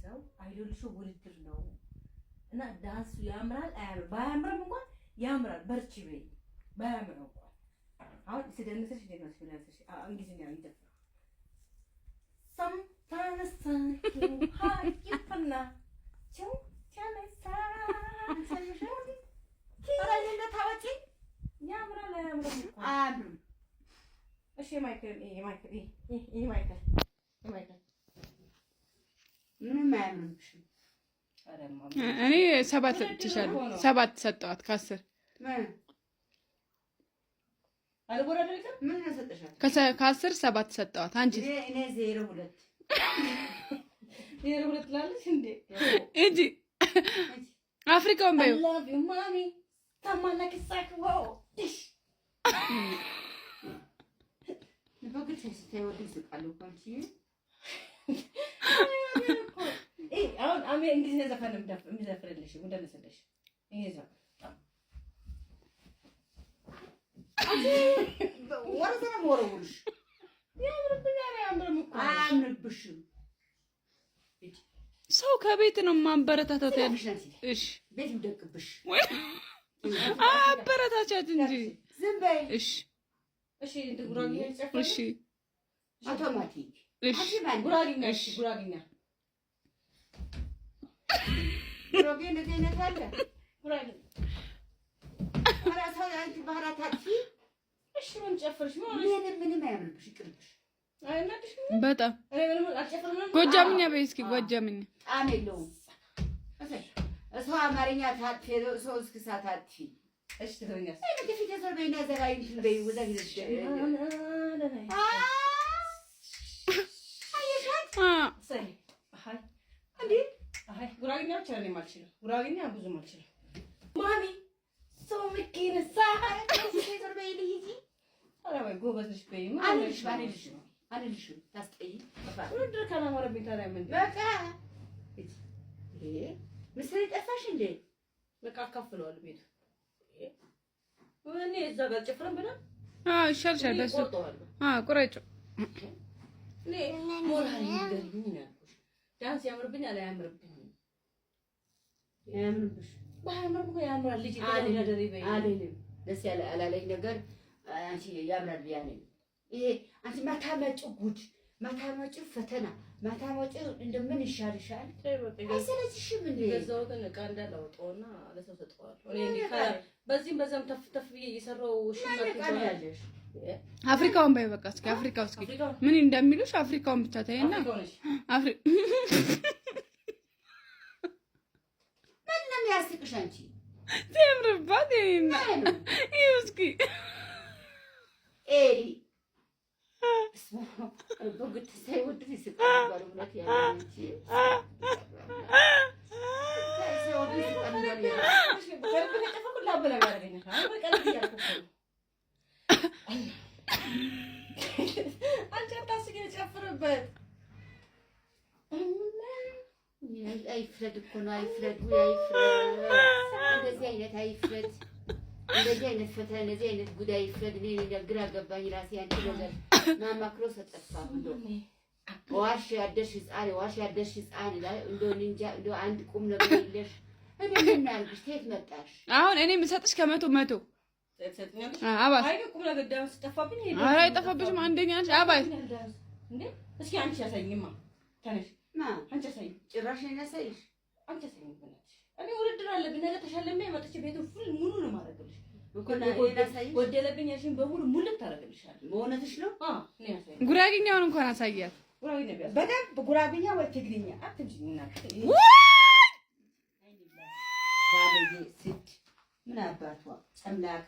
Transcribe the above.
ሰው አይዶል ሾው ውድድር ነው እና ዳንሱ ያምራል አያምርም ባያምርም እንኳን ያምራል በርቺ በይ ባያምርም እንኳን አሁን ስለነሰሽ እንደነሰሽ ስለነሰሽ እንግሊዝኛ ይዘፍ sometimes 하이프나 칭찬했어 살려줘니 알아낸다 타왔지 야무라 아무 እሺ ማይክል ምንም አያምርብሽም እኔ 7 ሰጥቻለሁ 7 ሰጠዋት ከ10 አልቦራደልከ ምን ሰጠሻል ከ10 7 ሰጠዋት አንቺ እኔ 0.2 ላለሽ እንዴ እጂ አፍሪካውን ባዩ love you mommy someone like a psycho dish ንበግት ሲስተው ይስቃሉ እንጂ አሁን አሜ እንግሊዝኛ ዘፈን እንደምዘፍርልሽ እንደነሰለሽ ይሄዛ ወረዘና ወረውሽ ያምርብሽ ሰው ከቤት ነው ማንበረታታት ያለሽ እሺ ቤት ይደቅብሽ አበረታቻት እንጂ ዝም በይ እሺ እሺ ድጉራጊ እሺ አውቶማቲክ እሺ ጉራጊኛ እሺ ጉራጊኛ ጉራጊ እንደዚህ አለ ጉራጊ አራሳው አንቺ ባህራታቺ እሺ ምን ጨፍርሽ ምንም አያምርብሽ ይቅርብሽ አይናድሽ በጣም ጎጃምኛ በይ እስኪ ጎጃምኛ ጣም የለውም እሰው አማርኛ ታጥፌ ሰው እስኪ ሳታጥፊ እሺ ትሆኛለሽ አይ ለፊት ዘርበይና ዘጋይን በይ ወዛግ ዘሽ ሰይ አይ እንዴ አይ ጉራግኛ ቻለኝ ማልችለው ጉራግኛ ብዙ ማልችለው ማሚ ሰው ምኪን ሳይ ዘርበይ ልሂጂ አረ ወይ ጎበዝሽ በይ ማለሽ አለልሽ ታስጠይ ወድር ካላማረ ቢታራ ምን በቃ ምስሪ ጠፋሽ እንዴ በቃ አካፍለዋል ቤቱ ወኔ እዛ ጋር ጨፍረን ብላ ይሻልሻል ደስ ቁረጭ ኔ ሞራል ይገርምኝ ያልኩሽ ዳንስ ያምርብኛል አያምርብኝም ያምርብሽ ባያምርም እኮ ያምራል ልጅ ተደረደሪ በይ አይደለም ደስ ያለ አላለኝ ነገር አንቺ ያምራል ቢያኔ ይሄ አንቺ ማታመጪው ጉድ ማታመጪው ፈተና ማታመጪው እንደምን ይሻልሻል አይሰለችሽም እንዴ ገዛውትን እቃ እንዳላውጣውና ለሰው ሰጠዋለሁ እኔ በዚህም በዛም ተፍተፍ እየሰራው ሽማት ያለሽ አፍሪካውን ባይ በቃ እስኪ አፍሪካው እስኪ ምን እንደሚሉሽ አፍሪካውን ብቻ ታይና ምንም ያስቅሽ አንቺ ተምርባት ይውስኪ ኤሪ በግድ ሳይወድ ይስቃል ባሉነት ያንቺ አይፍረድ እኮ ነው አይፍረድ እንደዚህ አይነት አይፍረድ እንደዚህ አይነት ፈተና እንደዚህ አይነት ጉዳይ ይፍረድ እኔ ግራ ገባኝ ራሴ አንቺ ነገር ማማክሮ ሰጠፋ ብሎ ዋሽ ያደሽ ህፃን ላይ እንደው ንንጃ እንደው አንድ ቁም ነገር የለሽ እንደምን ያልኩሽ ትሄድ መጣሽ አሁን እኔ የምሰጥሽ ከ100 ተሰጥኛለሽ አባይ አይ ቁም ነገር ዳንስ ጠፋብኝ ሄደ አይ አይጠፋብሽም አንደኛ አንቺ አባይ እንዴ እስኪ አንቺ ያሳይኝማ ተነሽ አንቺ ያሳይ ጭራሽ እኔ ያሳይሽ አንቺ ያሳይኝ ብለሽ እኔ ውድድር አለብኝ ነገ ተሻለመ መጥቼ ቤቱን ፉል ሙሉ ነው ማረግልሽ ወደለብኝ ያሽን በሙሉ ሙልት ታረግልሻል በእውነትሽ ነው እኔ ያሳይ ጉራግኛውን እንኳን አሳያት ጉራግኛ ቢያስ በደንብ ጉራግኛ ወይ ትግርኛ አትምጪና ባለጌ ስድ ምን አባቷ ጨምላቃ